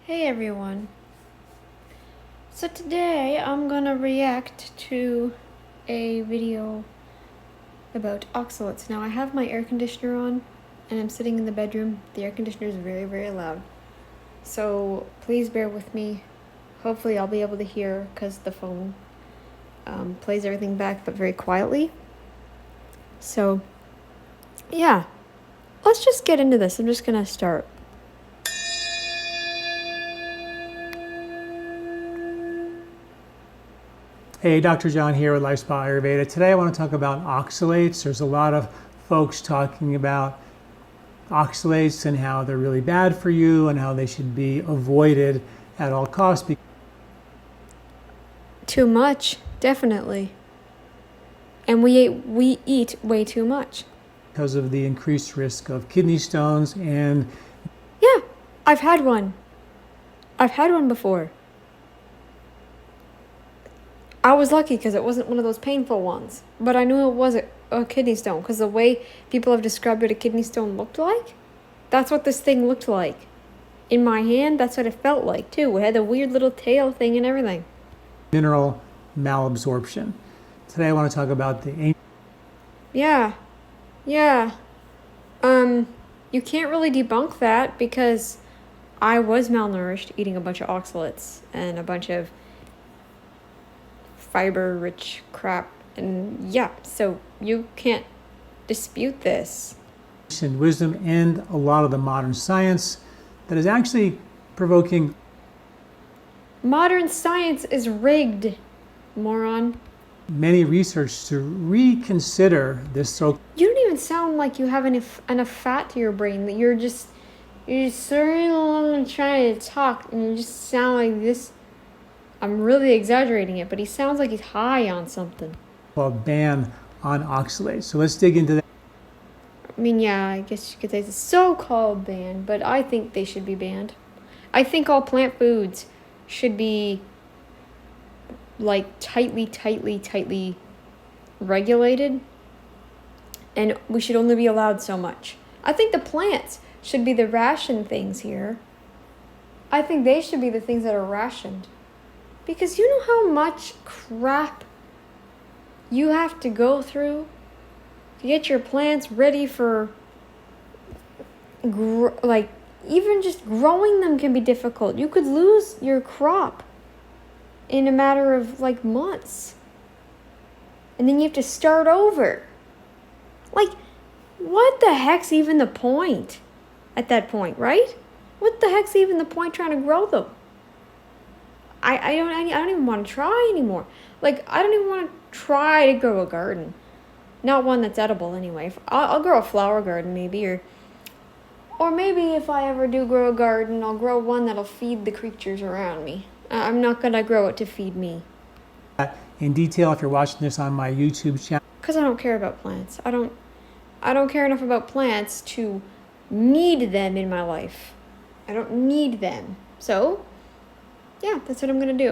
Hey everyone. So today I'm gonna react to a video about oxalates. Now I have my air conditioner on and I'm sitting in the bedroom. The air conditioner is very, very loud. So please bear with me. Hopefully I'll be able to hear because the phone plays everything back but very quietly. So yeah, let's just get into this. I'm just gonna start. Hey, Dr. John here with Lifestyle Ayurveda. Today I want to talk about oxalates. There's a lot of folks talking about oxalates and how they're really bad for you and how they should be avoided at all costs. Too much, definitely. And we eat way too much. Because of the increased risk of kidney stones and... Yeah, I've had one. I've had one before. I was lucky because it wasn't one of those painful ones. But I knew it was a kidney stone because the way people have described what a kidney stone looked like, that's what this thing looked like. In my hand, that's what it felt like too. It had a weird little tail thing and everything. Mineral malabsorption. Today I want to talk about the... Yeah. You can't really debunk that because I was malnourished eating a bunch of oxalates and a bunch of fiber-rich crap. And yeah, so you can't dispute this. And wisdom and a lot of the modern science that is actually provoking... Modern science is rigged, moron. Many research to reconsider this so... You don't even sound like you have enough fat to your brain. That you're just sitting along and trying to talk, and you just sound like this. I'm really exaggerating it, but he sounds like he's high on something. called ban on oxalates. So let's dig into that. I mean, yeah, I guess you could say it's a so-called ban, but I think they should be banned. I think all plant foods should be like tightly regulated, and we should only be allowed so much. I think the plants should be the ration things here. I think they should be the things that are rationed. Because you know how much crap you have to go through to get your plants ready for, even just growing them can be difficult. You could lose your crop in a matter of months. And then you have to start over. What the heck's even the point at that point, right? What the heck's even the point trying to grow them? I don't even want to try anymore. I don't even want to try to grow a garden. Not one that's edible anyway. I'll grow a flower garden maybe, or maybe if I ever do grow a garden, I'll grow one that'll feed the creatures around me. I'm not going to grow it to feed me. In detail, if you're watching this on my YouTube channel. Because I don't care about plants. I don't care enough about plants to need them in my life. I don't need them. So, yeah, that's what I'm going to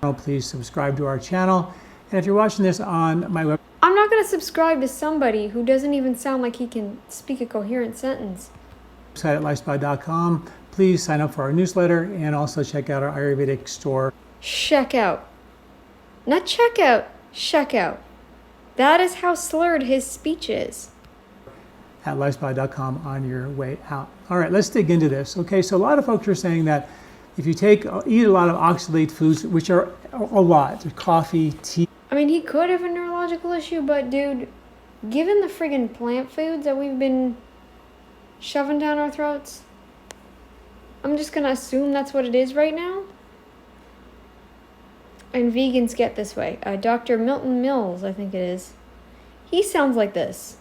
do. Please subscribe to our channel. And if you're watching this on my website, I'm not going to subscribe to somebody who doesn't even sound like he can speak a coherent sentence. At lifespy.com, please sign up for our newsletter and also check out our Ayurvedic store. Check out. Not check out, check out. That is how slurred his speech is. At lifespy.com on your way out. All right, let's dig into this. Okay, so a lot of folks are saying that if you eat a lot of oxalate foods, which are a lot, coffee, tea. I mean, he could have a neurological issue, but dude, given the friggin' plant foods that we've been shoving down our throats, I'm just gonna assume that's what it is right now. And vegans get this way. Dr. Milton Mills, I think it is. He sounds like this.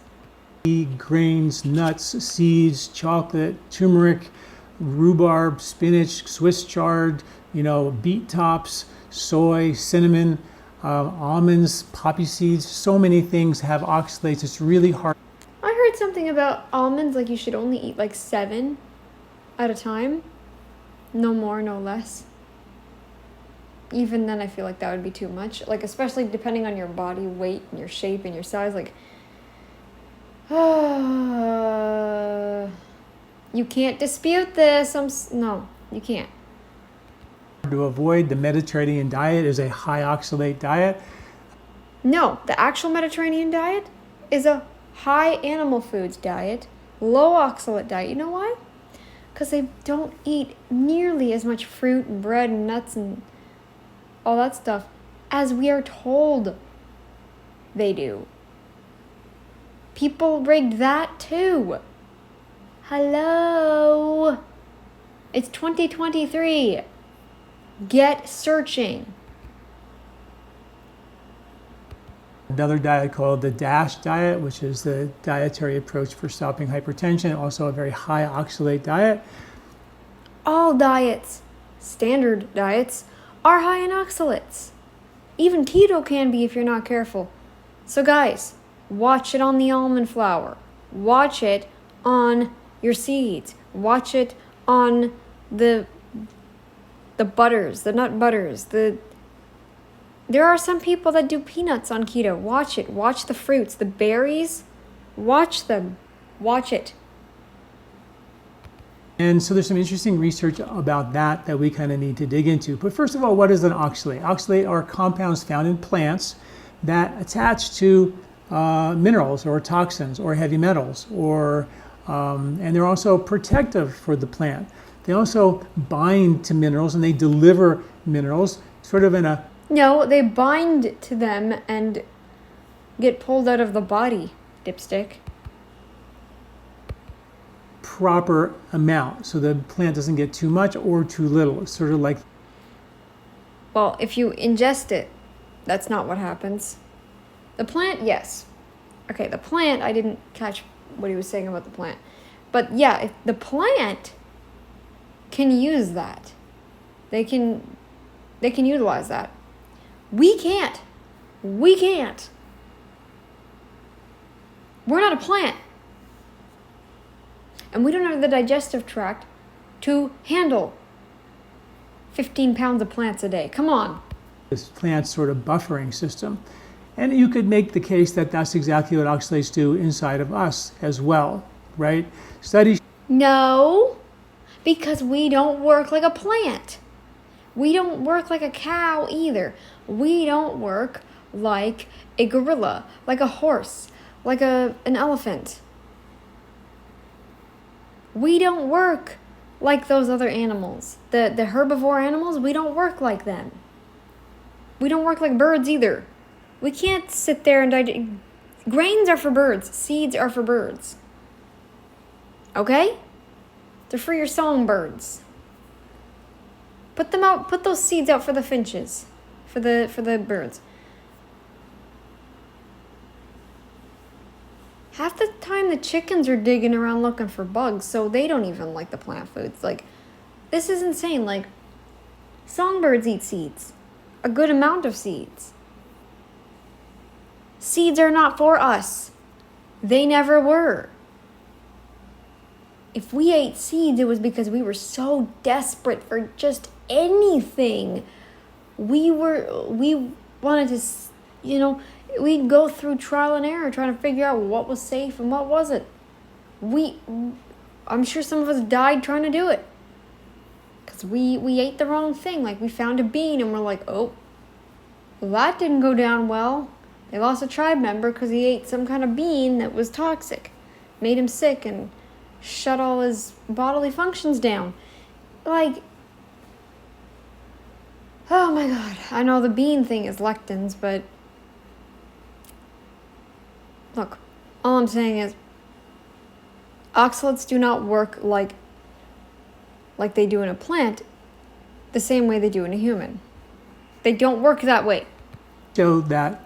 Grains, nuts, seeds, chocolate, turmeric, rhubarb, spinach, Swiss chard, beet tops, soy, cinnamon, almonds, poppy seeds. So many things have oxalates. It's really hard. I heard something about almonds, you should only eat 7 at a time. No more, no less. Even then, I feel like that would be too much. Especially depending on your body weight and your shape and your size. You can't dispute this. No, you can't. To avoid, the Mediterranean diet is a high oxalate diet. No, the actual Mediterranean diet is a high animal foods diet, low oxalate diet. You know why? Because they don't eat nearly as much fruit and bread and nuts and all that stuff as we are told they do. People rigged that too. Hello. It's 2023. Get searching. Another diet called the DASH diet, which is the dietary approach for stopping hypertension, also a very high oxalate diet. All diets, standard diets, are high in oxalates. Even keto can be if you're not careful. So guys, watch it on the almond flour. Watch it on your seeds. Watch it on the butters, the nut butters, There are some people that do peanuts on keto. Watch it. Watch the fruits, the berries. Watch them. Watch it. And so there's some interesting research about that we kind of need to dig into. But first of all, what is an oxalate? Oxalate are compounds found in plants that attach to minerals or toxins or heavy metals, and they're also protective for the plant. They also bind to minerals and they deliver minerals sort of in a... No, they bind to them and get pulled out of the body, dipstick. Proper amount, so the plant doesn't get too much or too little. It's sort of like... Well, if you ingest it, that's not what happens. The plant, yes. Okay, the plant, I didn't catch what he was saying about the plant. But yeah, if the plant can use that. They can utilize that. We can't. We can't. We're not a plant. And we don't have the digestive tract to handle 15 pounds of plants a day. Come on. This plant sort of buffering system. And you could make the case that that's exactly what oxalates do inside of us as well, right? Studies... No, because we don't work like a plant. We don't work like a cow either. We don't work like a gorilla, like a horse, like an elephant. We don't work like those other animals. The herbivore animals, we don't work like them. We don't work like birds either. We can't sit there and digest. Grains are for birds. Seeds are for birds. Okay? They're for your songbirds. Put them out. Put those seeds out for the finches, for the birds. Half the time the chickens are digging around looking for bugs, so they don't even like the plant foods. Like, this is insane. Like, songbirds eat seeds, a good amount of seeds. Seeds are not for us. They never were. If we ate seeds, it was because we were so desperate for just anything. We wanted to, we'd go through trial and error trying to figure out what was safe and what wasn't. I'm sure some of us died trying to do it. Because we ate the wrong thing. Like, we found a bean and we're like, oh, well, that didn't go down well. They lost a tribe member because he ate some kind of bean that was toxic. Made him sick and shut all his bodily functions down. Like, oh my God. I know the bean thing is lectins, but look, all I'm saying is oxalates do not work like they do in a plant the same way they do in a human. They don't work that way. Show that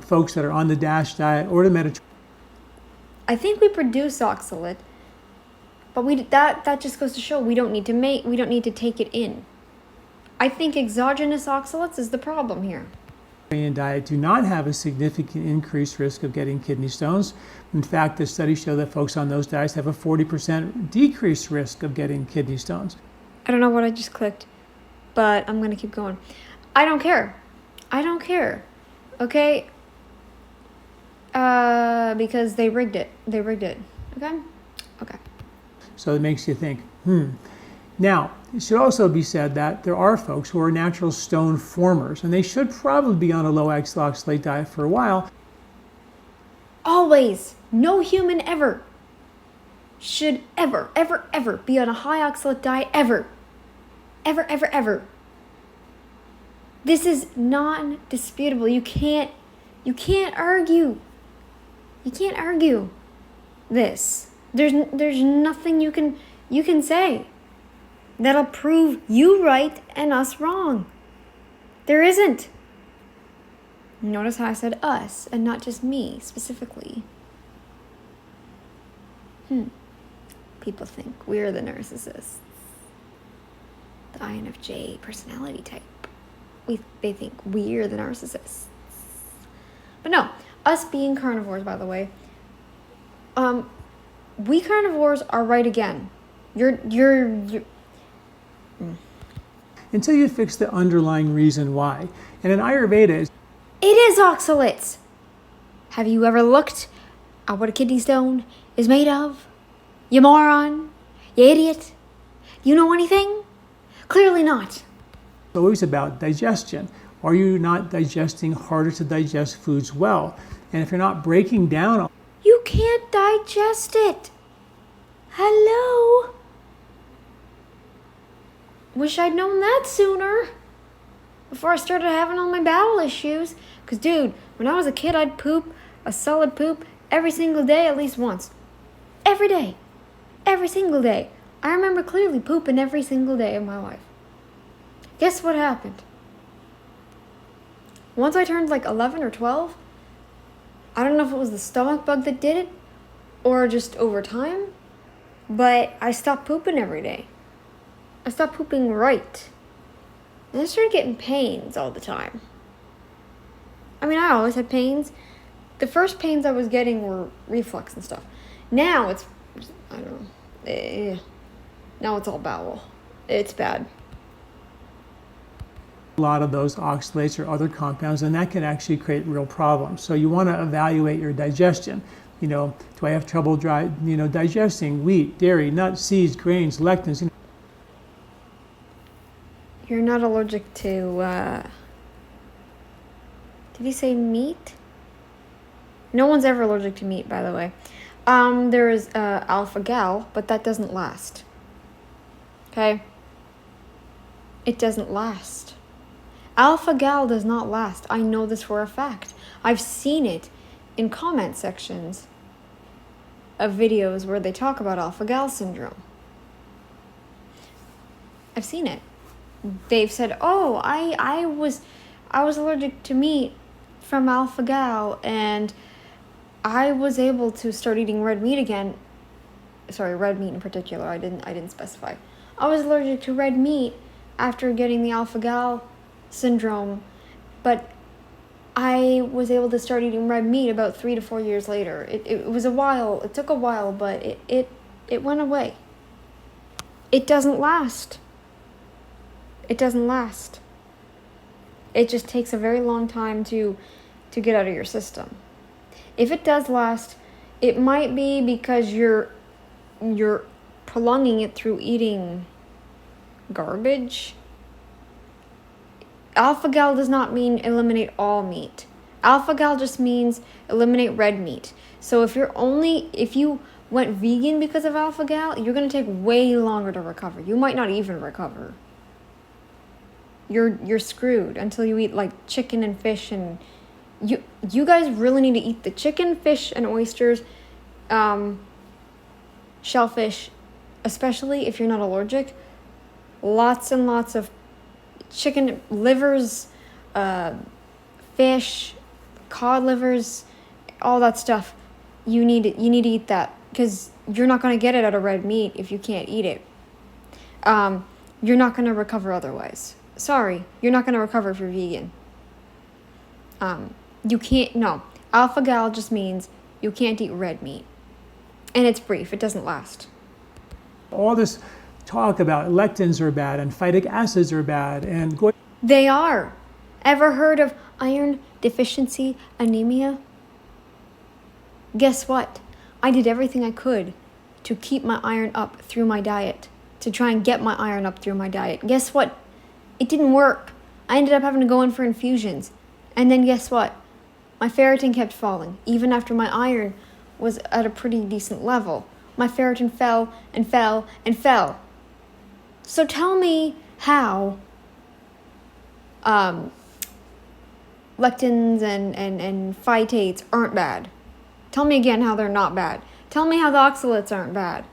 folks that are on the DASH diet or the Mediterranean... I think we produce oxalate, but that just goes to show we don't need to take it in. I think exogenous oxalates is the problem here. Diet do not have a significant increased risk of getting kidney stones. In fact, the studies show that folks on those diets have a 40% decreased risk of getting kidney stones. I don't know what I just clicked, but I'm going to keep going. I don't care. Okay? Because they rigged it. Okay? Okay. So it makes you think, Now, it should also be said that there are folks who are natural stone formers, and they should probably be on a low oxalate diet for a while. Always, no human ever should ever be on a high oxalate diet ever. Ever. This is non-disputable. You can't argue. You can't argue this. There's nothing you can say that'll prove you right and us wrong. There isn't. Notice how I said us and not just me specifically. People think we're the narcissists. The INFJ personality type. They think we're the narcissists. But no, us being carnivores, by the way, we carnivores are right again. You're Until you fix the underlying reason why. And in Ayurveda, it is oxalates. Have you ever looked at what a kidney stone is made of? You moron. You idiot. You know anything? Clearly not. it's always about digestion. Are you not digesting harder to digest foods well? And if you're not breaking down, You can't digest it. Hello? Wish I'd known that sooner. Before I started having all my bowel issues. Because, dude, when I was a kid, I'd poop a solid poop every single day at least once. Every day. Every single day. I remember clearly pooping every single day of my life. Guess what happened? Once I turned like 11 or 12, I don't know if it was the stomach bug that did it or just over time, but I stopped pooping every day. I stopped pooping right. And I started getting pains all the time. I mean, I always had pains. The first pains I was getting were reflux and stuff. Now it's, I don't know. Now it's all bowel. It's bad. a lot of those oxalates or other compounds, and that can actually create real problems. So you want to evaluate your digestion. Do I have trouble digesting wheat, dairy, nuts, seeds, grains, lectins? You're not allergic to, did he say meat? No one's ever allergic to meat, by the way. There is alpha-gal, but that doesn't last. Okay? It doesn't last. Alpha-gal does not last. I know this for a fact. I've seen it in comment sections of videos where they talk about alpha-gal syndrome. I've seen it. They've said, "Oh, I was allergic to meat from alpha-gal, and I was able to start eating red meat again." Sorry, red meat in particular. I didn't specify. I was allergic to red meat after getting the alpha-gal syndrome, but I was able to start eating red meat about 3 to 4 years later. It was a while. It took a while, but it went away. It doesn't last. It doesn't last. It just takes a very long time to get out of your system. If it does last, it might be because you're prolonging it through eating garbage. Alpha-gal does not mean eliminate all meat. Alpha-gal just means eliminate red meat. So if you went vegan because of alpha-gal, you're going to take way longer to recover. You might not even recover. You're screwed until you eat like chicken and fish, and you guys really need to eat the chicken, fish, and oysters, shellfish, especially if you're not allergic. Lots and lots of chicken livers, fish, cod livers, all that stuff. You need to eat that because you're not going to get it out of red meat if you can't eat it. You're not going to recover otherwise. Sorry, you're not going to recover if you're vegan. You can't, no. Alpha-gal just means you can't eat red meat. And it's brief, it doesn't last. All this talk about lectins are bad and phytic acids are bad and They are. Ever heard of iron deficiency anemia? Guess what? I did everything I could to keep my iron up through my diet to try and get my iron up through my diet. Guess what? It didn't work. I ended up having to go in for infusions. And then guess what? My ferritin kept falling, even after my iron was at a pretty decent level. My ferritin fell and fell and fell. So tell me how lectins and phytates aren't bad. Tell me again how they're not bad. Tell me how the oxalates aren't bad.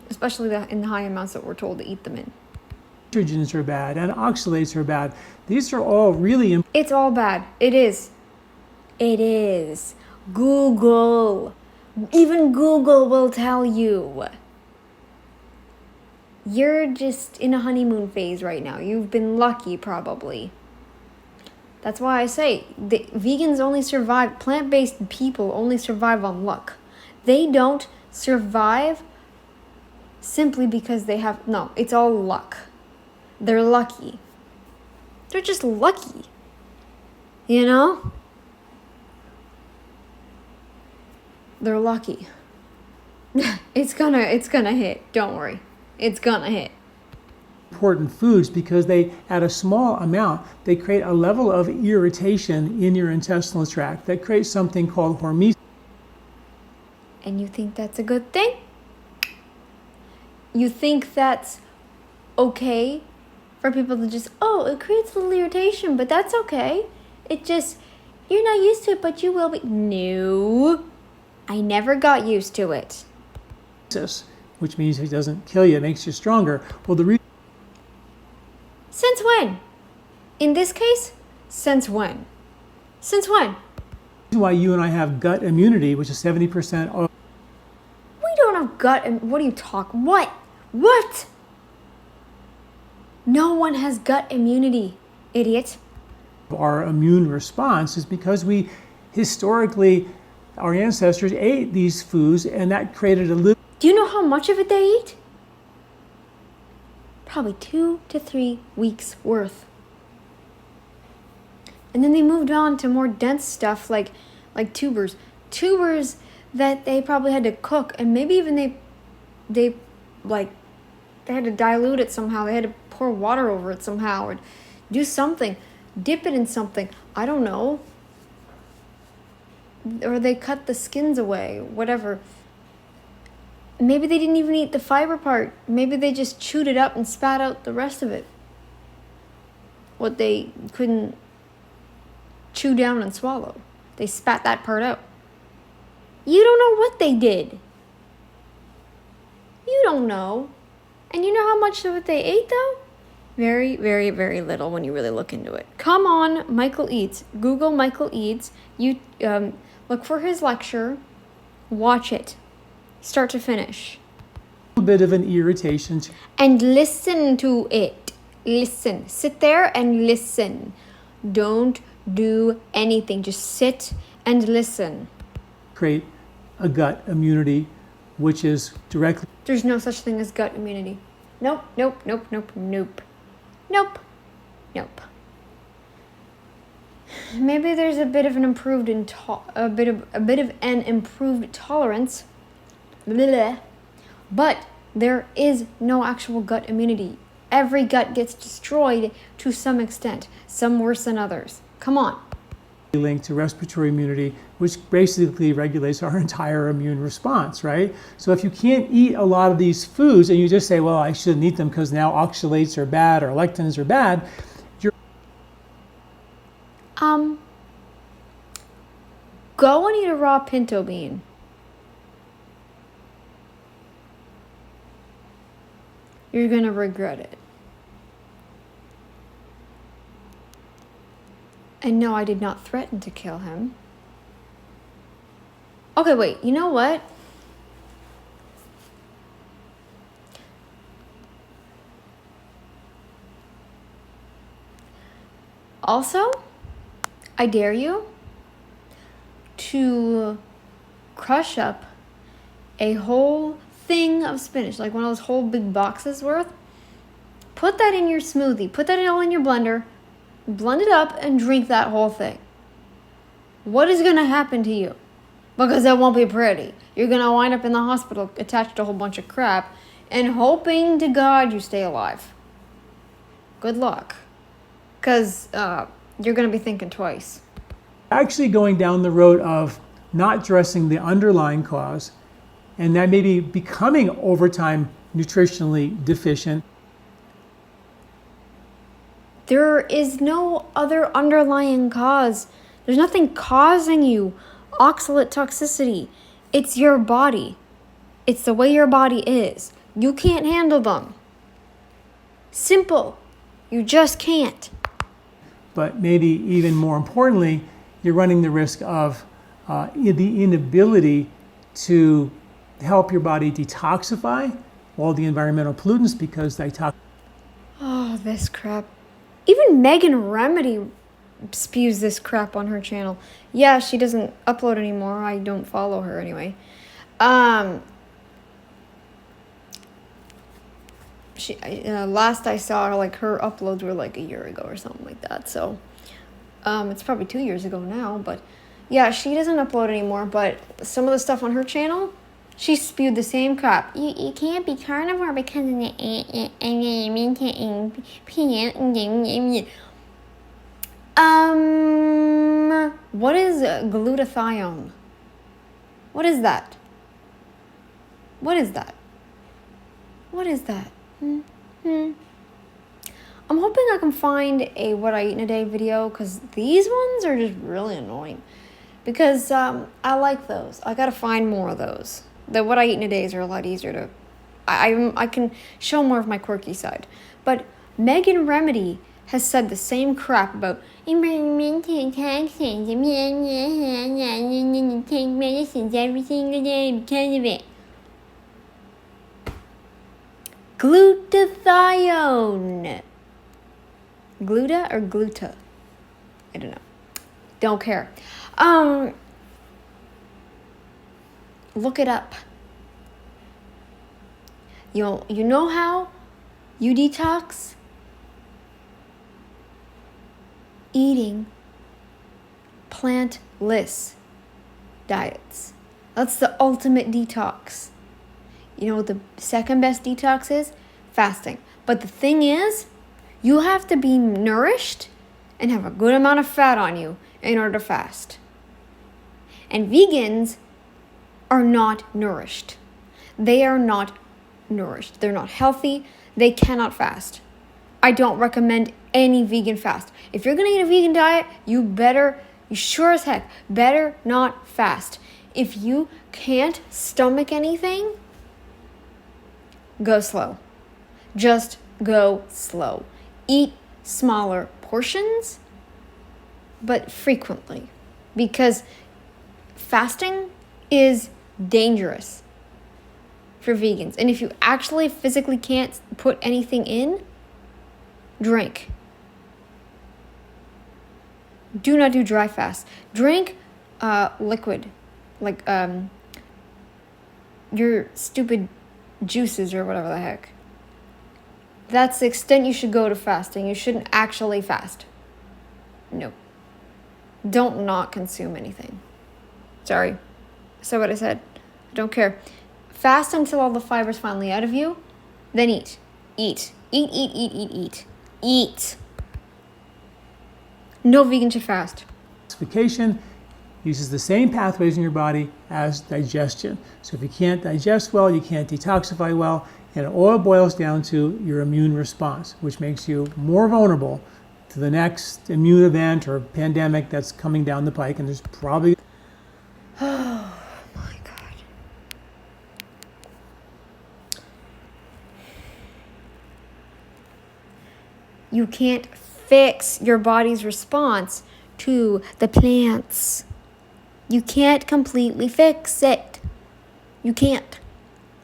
Especially in the high amounts that we're told to eat them in. Nitrogens are bad and oxalates are bad. These are all really It's all bad. It is. It is. Google. Even Google will tell you. You're just in a honeymoon phase right now. You've been lucky, probably. That's why I say vegans only survive, plant-based people only survive on luck. They don't survive simply because they have, no, it's all luck. They're lucky. They're just lucky. You know? They're lucky. It's gonna hit. Don't worry. It's gonna hit. important foods because they, at a small amount, they create a level of irritation in your intestinal tract that creates something called hormesis. And you think that's a good thing? You think that's okay for people to just, oh, it creates a little irritation, but that's okay. It just, you're not used to it, but you will be. No, I never got used to it. Which means it doesn't kill you, it makes you stronger. Well, the reason. Since when? In this case, since when? Since when? Why you and I have gut immunity, which is 70% of. We don't have gut. What are you talking? What? What? No one has gut immunity, idiot. Our immune response is because we historically, our ancestors ate these foods, and that created a little. Do you know how much of it they eat? Probably 2 to 3 weeks worth. And then they moved on to more dense stuff like tubers. Tubers that they probably had to cook, and maybe even they had to dilute it somehow. They had to pour water over it somehow or do something. Dip it in something. I don't know. Or they cut the skins away, whatever. Maybe they didn't even eat the fiber part. Maybe they just chewed it up and spat out the rest of it. What they couldn't chew down and swallow. They spat that part out. You don't know what they did. You don't know. And you know how much of it they ate, though? Very, very, very little when you really look into it. Come on, Michael Eats. Google Michael Eats. You look for his lecture. Watch it. Start to finish. A bit of an irritation. And listen to it. Listen. Sit there and listen. Don't do anything. Just sit and listen. Create a gut immunity, which is directly. There's no such thing as gut immunity. Nope, nope, nope, nope, nope. Nope. Nope. Maybe there's a bit of an improved a bit of an improved tolerance. Blah. But there is no actual gut immunity. Every gut gets destroyed to some extent, some worse than others. Come on. Linked to respiratory immunity, which basically regulates our entire immune response, right? So if you can't eat a lot of these foods and you just say, well, I shouldn't eat them because now oxalates are bad or lectins are bad, go and eat a raw pinto bean. You're gonna regret it. And no, I did not threaten to kill him. Okay, wait, you know what? Also, I dare you to crush up a whole thing of spinach, like one of those whole big boxes worth. Put that in your smoothie. Put that all in your blender. Blend it up and drink that whole thing. What is going to happen to you? Because that won't be pretty. You're going to wind up in the hospital attached to a whole bunch of crap. and hoping to God you stay alive. Good luck. Because you're going to be thinking twice. Actually going down the road of not addressing the underlying cause, and that maybe becoming over time nutritionally deficient. There is no other underlying cause. There's nothing causing you oxalate toxicity. It's your body. It's the way your body is. You can't handle them. Simple. You just can't. But maybe even more importantly, you're running the risk of the inability to help your body detoxify all the environmental pollutants because they Oh, this crap. Even Megan Remedy spews this crap on her channel. Yeah, she doesn't upload anymore. I don't follow her anyway. Last I saw her, like, her uploads were like a year ago or something like that. So, it's probably 2 years ago now. But yeah, she doesn't upload anymore. But some of the stuff on her channel, she spewed the same crap. You can't be carnivore because of the what is glutathione? What is that? What is that? What is that? I'm hoping I can find a what I eat in a day video, because these ones are just really annoying. Because I like those. I gotta find more of those. The what I eat in a days are a lot easier to... I can show more of my quirky side. But Megan Remedy has said the same crap about environmental toxins. Take medicines every single day because of it. Glutathione. Gluta or gluta? I don't know. Don't care. Look it up. You know how you detox? Eating plantless diets. That's the ultimate detox. You know what the second best detox is? Fasting. But the thing is, you have to be nourished and have a good amount of fat on you in order to fast. And vegans are not nourished. They are not nourished. They're not healthy. They cannot fast. I don't recommend any vegan fast. If you're going to eat a vegan diet, you sure as heck better not fast. If you can't stomach anything, go slow. Just go slow. Eat smaller portions, but frequently. Because fasting is dangerous for vegans. And if you actually physically can't put anything in, drink. Do not do dry fast. Drink liquid. Like your stupid juices or whatever the heck. That's the extent you should go to fasting. You shouldn't actually fast. No. Don't not consume anything. Sorry. I said what I said. I don't care. Fast until all the fiber's finally out of you. Then eat. Eat. Eat, eat, eat, eat, eat. Eat. No vegan should fast. Detoxification uses the same pathways in your body as digestion. So if you can't digest well, you can't detoxify well, and it all boils down to your immune response, which makes you more vulnerable to the next immune event or pandemic that's coming down the pike. And there's probably... Oh my God. You can't fix your body's response to the plants. You can't completely fix it. You can't.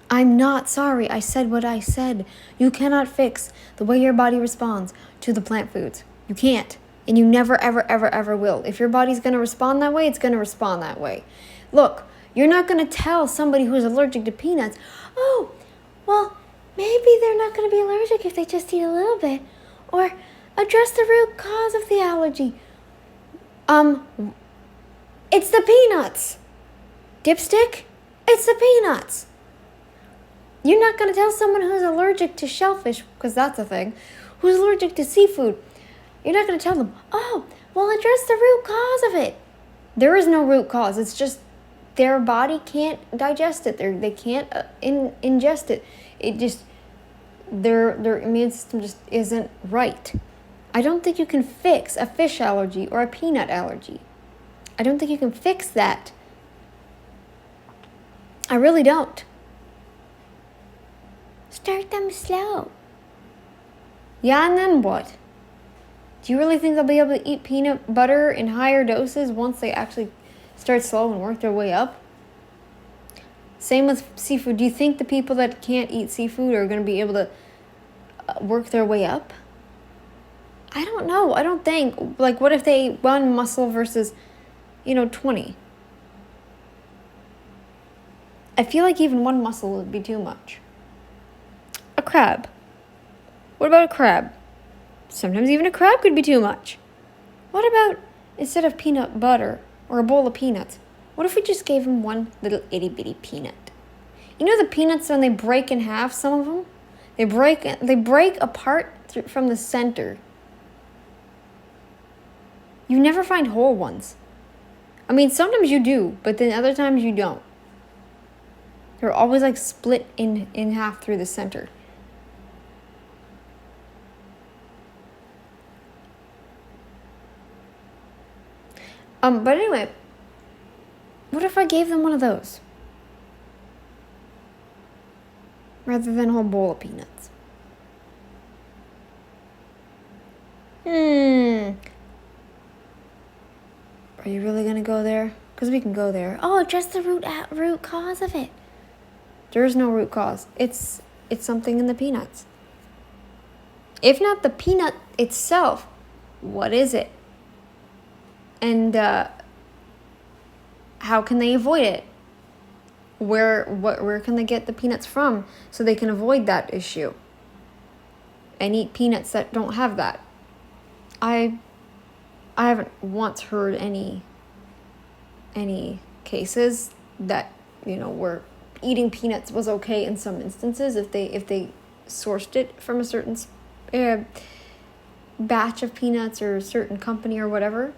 I'm not sorry. I said what I said. You cannot fix the way your body responds to the plant foods. You can't. And you never, ever, ever, ever will. If your body's going to respond that way, it's going to respond that way. Look, you're not going to tell somebody who's allergic to peanuts, oh, well, maybe they're not going to be allergic if they just eat a little bit. Or address the root cause of the allergy. It's the peanuts. Dipstick, it's the peanuts. You're not going to tell someone who's allergic to shellfish, because that's a thing, who's allergic to seafood. You're not going to tell them, oh, well, address the root cause of it. There is no root cause. It's just their body can't digest it. They can't ingest it. It just, their immune system just isn't right. I don't think you can fix a fish allergy or a peanut allergy. I don't think you can fix that. I really don't. Start them slow. Yeah, and then what? Do you really think they'll be able to eat peanut butter in higher doses once they actually start slow and work their way up? Same with seafood. Do you think the people that can't eat seafood are going to be able to work their way up? I don't know. I don't think. Like, what if they ate one mussel versus, 20? I feel like even one mussel would be too much. A crab. What about a crab? Sometimes even a crab could be too much. What about, instead of peanut butter or a bowl of peanuts, what if we just gave them one little itty bitty peanut? You know the peanuts, when they break in half, some of them? They break apart from the center. You never find whole ones. I mean, sometimes you do, but then other times you don't. They're always like split in half through the center. But anyway, what if I gave them one of those? Rather than a whole bowl of peanuts. Are you really going to go there? Because we can go there. Oh, address the root cause of it. There is no root cause. It's something in the peanuts. If not the peanut itself, what is it? And how can they avoid it? Where can they get the peanuts from so they can avoid that issue and eat peanuts that don't have that? I haven't once heard any cases that where eating peanuts was okay in some instances if they sourced it from a certain batch of peanuts or a certain company or whatever.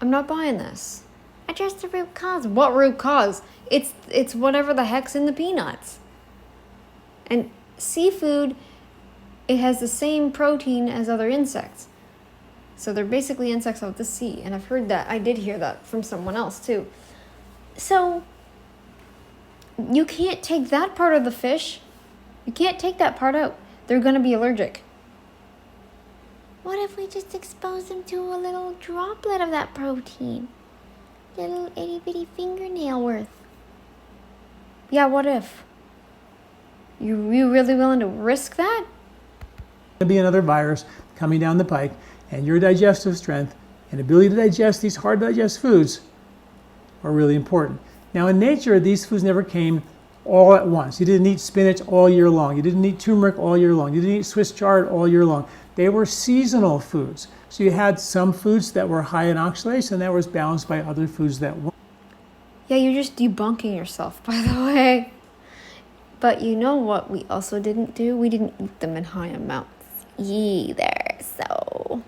I'm not buying this. Address the root cause. What root cause? It's whatever the heck's in the peanuts. And seafood, it has the same protein as other insects. So they're basically insects of the sea. And I've heard that. I did hear that from someone else too. So you can't take that part of the fish. You can't take that part out. They're going to be allergic. What if we just expose them to a little droplet of that protein? Little itty bitty fingernail worth. Yeah, what if? You really willing to risk that? There'll be another virus coming down the pike, and your digestive strength and ability to digest these hard to digest foods are really important. Now in nature, these foods never came all at once. You didn't eat spinach all year long. You didn't eat turmeric all year long. You didn't eat Swiss chard all year long. They were seasonal foods. So you had some foods that were high in oxalates, and that was balanced by other foods that weren't. Yeah, you're just debunking yourself, by the way. But you know what we also didn't do? We didn't eat them in high amounts either, so.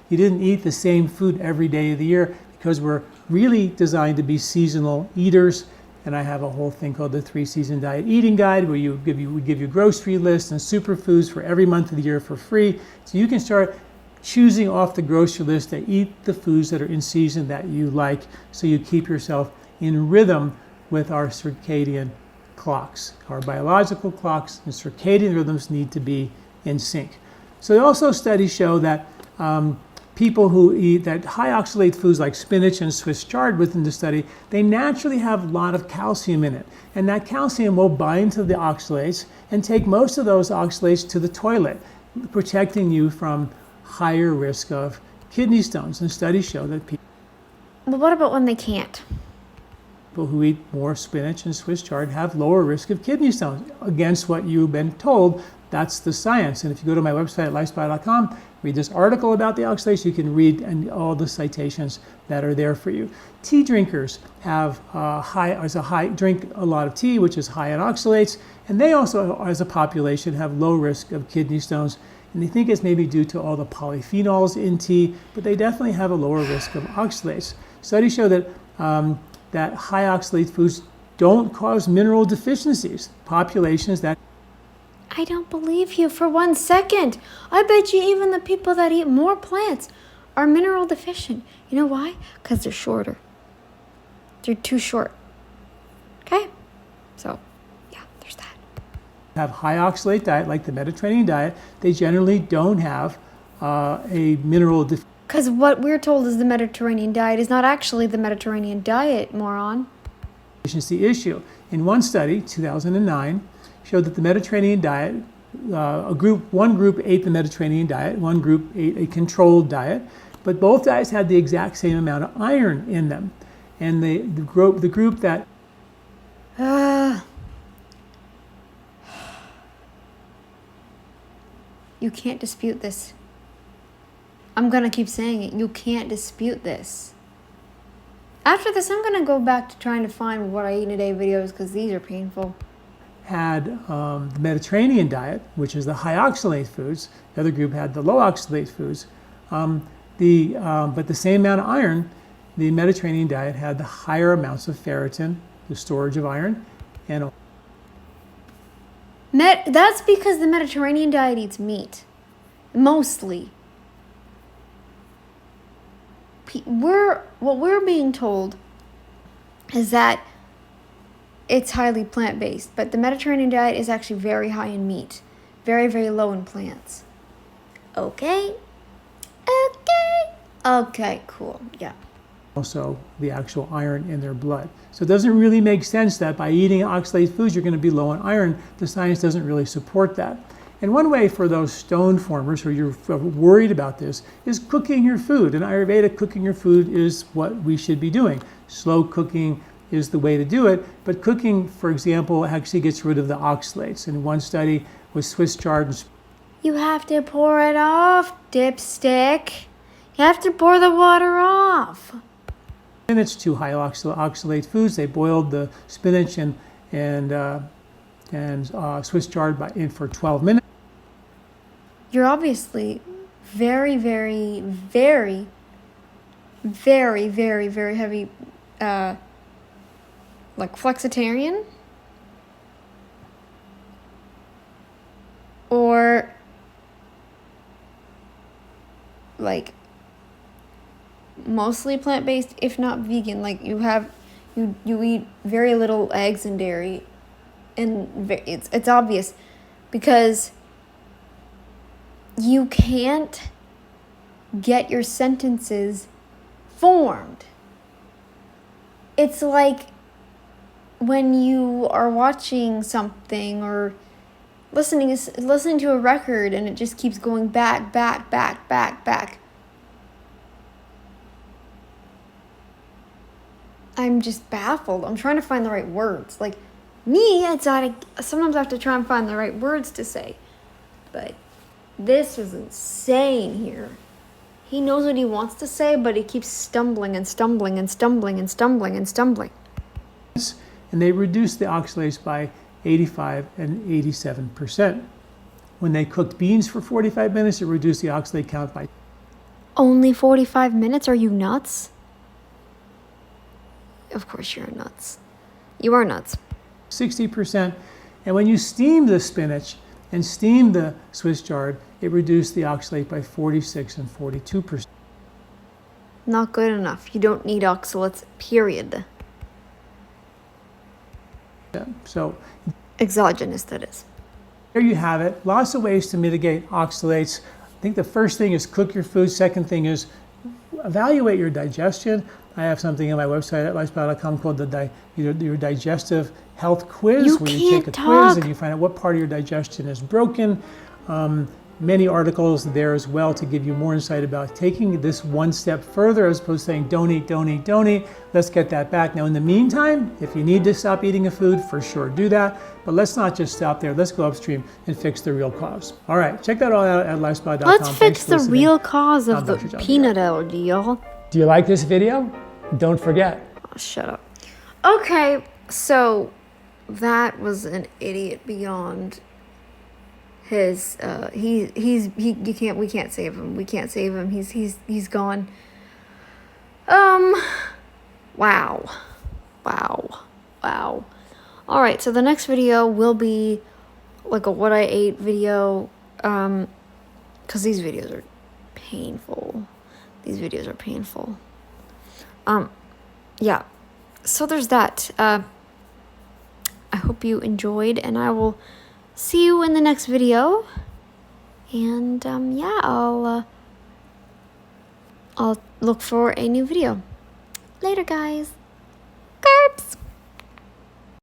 You didn't eat the same food every day of the year because we're really designed to be seasonal eaters. And I have a whole thing called the 3-Season Diet Eating Guide where we give you grocery lists and superfoods for every month of the year for free. So you can start choosing off the grocery list to eat the foods that are in season that you like, so you keep yourself in rhythm with our circadian clocks. Our biological clocks and circadian rhythms need to be in sync. So also studies show that people who eat that high oxalate foods like spinach and Swiss chard within the study, they naturally have a lot of calcium in it. And that calcium will bind to the oxalates and take most of those oxalates to the toilet, protecting you from higher risk of kidney stones. And studies show that people But what about when they can't? who eat more spinach and Swiss chard have lower risk of kidney stones, against what you've been told That's the science. And if you go to my website at lifestyle.com, read this article about the oxalates, you can read all the citations that are there for you. Tea drinkers have drink a lot of tea, which is high in oxalates, and they also, as a population, have low risk of kidney stones. And they think it's maybe due to all the polyphenols in tea, but they definitely have a lower risk of oxalates. Studies show that that high oxalate foods don't cause mineral deficiencies. Populations that I don't believe you for 1 second. I bet you even the people that eat more plants are mineral deficient. You know why? Because they're shorter. They're too short. Okay? So, yeah, there's that. have high oxalate diet, like the Mediterranean diet, they generally don't have a mineral deficiency. Because what we're told is the Mediterranean diet is not actually the Mediterranean diet, moron. Issue. In one study, 2009, showed that the Mediterranean diet, one group ate the Mediterranean diet, one group ate a controlled diet, but both diets had the exact same amount of iron in them. And the group that you can't dispute this. I'm gonna keep saying it. You can't dispute this. After this, I'm gonna go back to trying to find what I eat in a day videos because these are painful. had the Mediterranean diet, which is the high oxalate foods. The other group had the low oxalate foods. But the same amount of iron, the Mediterranean diet had the higher amounts of ferritin, the storage of iron, and That's because the Mediterranean diet eats meat, mostly. What we're being told is that it's highly plant-based, but the Mediterranean diet is actually very high in meat, very, very low in plants. Okay, cool, yeah. also the actual iron in their blood. So it doesn't really make sense that by eating oxalate foods you're going to be low in iron. The science doesn't really support that. And one way for those stone formers who you're worried about this is cooking your food. In Ayurveda, cooking your food is what we should be doing. Slow cooking is the way to do it, but cooking, for example, actually gets rid of the oxalates. In one study with Swiss chard and You have to pour it off, dipstick. You have to pour the water off. spinach, two high oxalate foods. They boiled the spinach and Swiss chard for 12 minutes. You're obviously very, very, very, very, very, very heavy, like flexitarian, or like mostly plant-based, if not vegan. Like you eat very little eggs and dairy, and it's obvious because you can't get your sentences formed. It's like when you are watching something or listening to a record and it just keeps going back. I'm just baffled. I'm trying to find the right words. Like me, sometimes I have to try and find the right words to say. But this is insane here. He knows what he wants to say, but he keeps stumbling. And they reduce the oxalates by 85 and 87%. When they cooked beans for 45 minutes, it reduced the oxalate count by only 45 minutes? Are you nuts? Of course you're nuts. You are nuts. 60%. And when you steam the spinach and steam the Swiss chard, it reduced the oxalate by 46 and 42%. Not good enough. You don't need oxalates, period. So exogenous, that is. There you have it. Lots of ways to mitigate oxalates. I think the first thing is cook your food. Second thing is evaluate your digestion. I have something on my website at lifestyle.com called your digestive health quiz, where you take a quiz and you find out what part of your digestion is broken. many articles there as well to give you more insight about taking this one step further as opposed to saying don't eat, don't eat, don't eat. Let's get that back. Now in the meantime, if you need to stop eating a food, for sure do that. But let's not just stop there. Let's go upstream and fix the real cause. All right, check that all out at lifespa.com. Let's fix the real cause of the peanut allergy, y'all. Do you like this video? Don't forget. Oh, shut up. Okay, so that was an idiot beyond his. We can't save him. We can't save him. He's gone. Wow. All right, so the next video will be like a what I ate video, because these videos are painful. Yeah. So there's that. I hope you enjoyed, and I will see you in the next video. And yeah, I'll look for a new video. Later, guys. Carps.